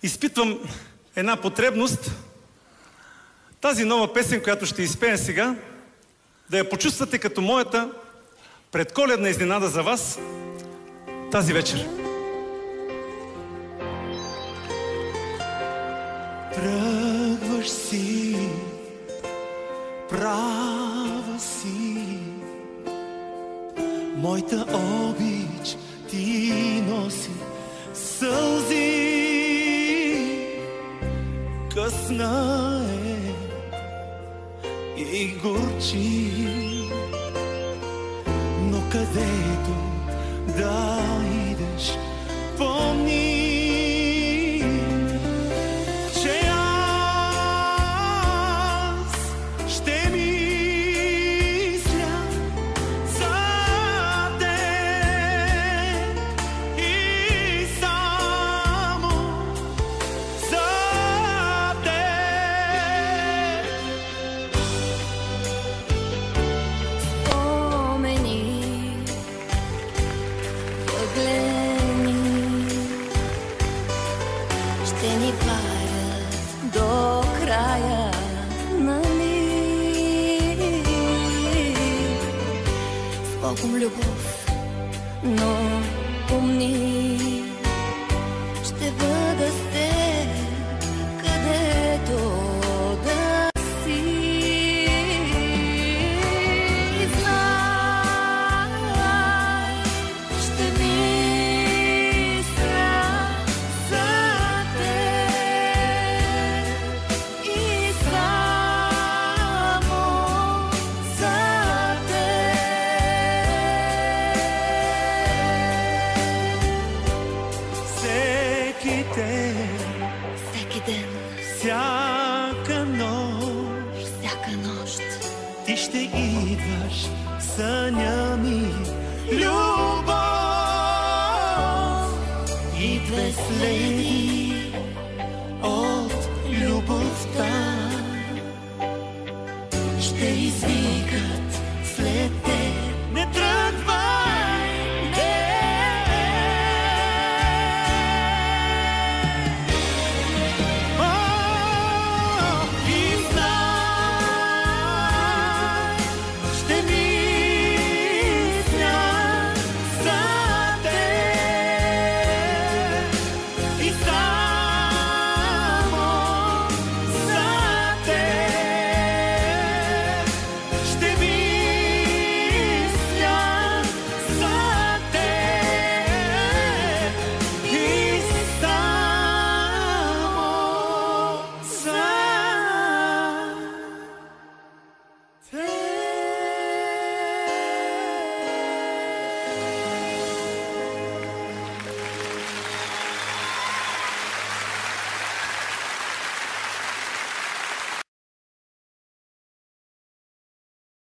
изпитвам една потребност тази нова песен, която ще изпеем сега, да я почувствате като моята предколедна изненада за вас тази вечер. Тръгваш си, права си, моята обич ти носи сълзи. Късна е и горчи, но където да идеш, помни, че аз ще мисля за теб и само за теб. Спомени, погледни, ще ни парят до края на миг. С Богом любов, но помни, ще бъда с теб, където да си. Знай, ще мисля за теб и само за теб. Всеки ден, всяка нощ, ти ще идваш в съня ми, любов, и две следи